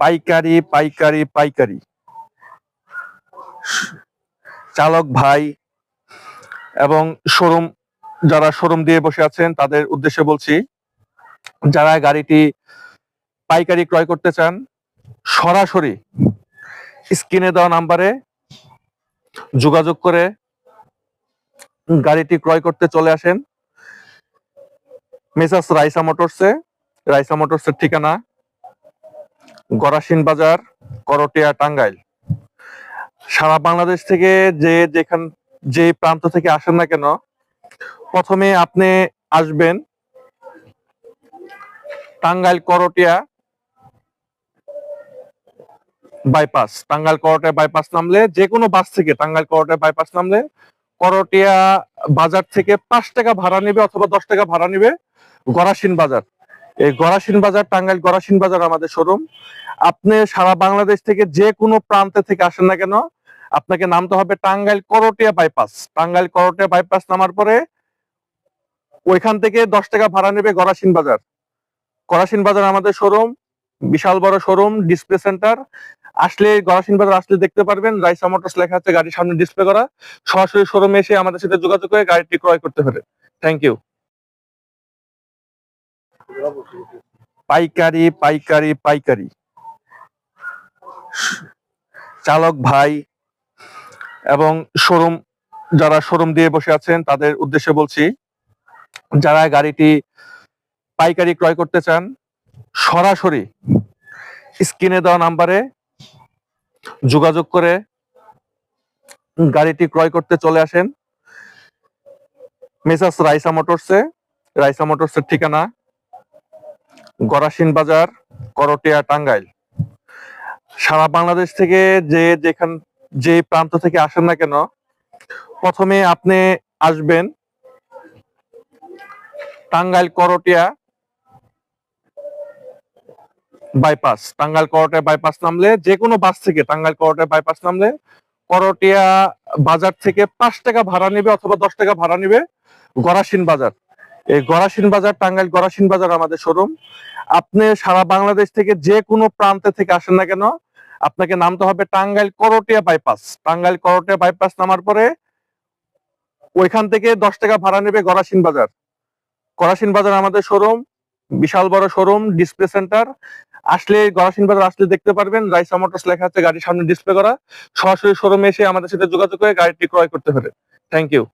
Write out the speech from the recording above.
পাইকারি পাইকারি পাইকারি চালক ভাই এবং যারা শোরুম দিয়ে বসে আছেন তাদের উদ্দেশ্যে বলছি, যারা গাড়িটি পাইকারি ক্রয় করতে চান সরাসরি স্ক্রিনে দেওয়া নাম্বারে যোগাযোগ করে গাড়িটি ক্রয় করতে চলে আসেন মেসার্স রাইসা মোটরসে। রাইসা মোটরসের ঠিকানা গরাসিন বাজার, করটিয়া, টাঙ্গাইল। সারা বাংলাদেশ থেকে যে প্রান্ত থেকে আসেন না কেন, প্রথমে আপনি আসবেন টাঙ্গাইল করটিয়া বাইপাস। টাঙ্গাইল করটিয়া বাইপাস নামলে, যে কোনো বাস থেকে টাঙ্গাইল করটিয়া বাইপাস নামলে করটিয়া বাজার থেকে 5 টাকা ভাড়া নেবে অথবা 10 টাকা ভাড়া নেবে গরাসিন বাজার। এই গরাসিন বাজার, টাঙ্গাইল গরাসিন বাজার আমাদের শোরুম। আপনি সারা বাংলাদেশ থেকে যে কোনো প্রান্তে থেকে আসেন না কেন, আপনাকে নামতে হবে টাঙ্গাইল করটিয়া বাইপাস। টাঙ্গাইল করটিয়া বাইপাস নামার পরে ওইখান থেকে 10 টাকা ভাড়া নেবে গরাসিন বাজার। গরাসিন বাজার আমাদের শোরুম, বিশাল বড় শোরুম, ডিসপ্লে সেন্টার। আসলে গরাসিন বাজার আসলে দেখতে পারবেন রাইসা মোটরস লেখা আছে গাড়ির সামনে ডিসপ্লে করা। সরাসরি শোরুমে এসে আমাদের সাথে যোগাযোগ করে গাড়িটি ক্রয় করতে পারে। Thank you. পাইকারি পাইকারি পাইকারি চালক ভাই এবং যারা শোরুম দিয়ে বসে আছেন তাদের উদ্দেশ্যে বলছি, যারা গাড়িটি পাইকারি ক্রয় করতে চান সরাসরি স্ক্রিনে দেওয়া নাম্বারে যোগাযোগ করে গাড়িটি ক্রয় করতে চলে আসেন মেসার্স রাইসা মোটরসে। রাইসা মোটরসের ঠিকানা গরাসিন বাজার, করটিয়া, টাঙ্গাইল। সারা বাংলাদেশ থেকে যে প্রান্ত থেকে আসেন না কেন, প্রথমে আপনি আসবেন টাঙ্গাইল করটিয়া বাইপাস। টাঙ্গাইল করটিয়া বাইপাস নামলে, যে কোনো বাস থেকে টাঙ্গাইল করটিয়া বাইপাস নামলে করটিয়া বাজার থেকে 5 টাকা ভাড়া নেবে অথবা 10 টাকা ভাড়া নেবে গরাসিন বাজার। এই গরাসিন বাজার, টাঙ্গাইল গরাসিন বাজার আমাদের শোরুম। আপনি সারা বাংলাদেশ থেকে যে কোনো প্রান্তে থেকে আসেন না কেন, আপনাকে নামতে হবে টাঙ্গাইল করটিয়া বাইপাস। টাঙ্গাইল করটিয়া বাইপাস নামার পরে ওইখান থেকে 10 টাকা ভাড়া নেবে গরাসিন বাজার। গরাসিন বাজার আমাদের শোরুম, বিশাল বড় শোরুম, ডিসপ্লে সেন্টার। আসলে গরাসিন বাজার আসলে দেখতে পারবেন রাইসা মোটরস লেখা আছে গাড়ির সামনে ডিসপ্লে করা। সরাসরি শোরুমে এসে আমাদের সাথে যোগাযোগ করে গাড়িটি ক্রয় করতে পারে। Thank you.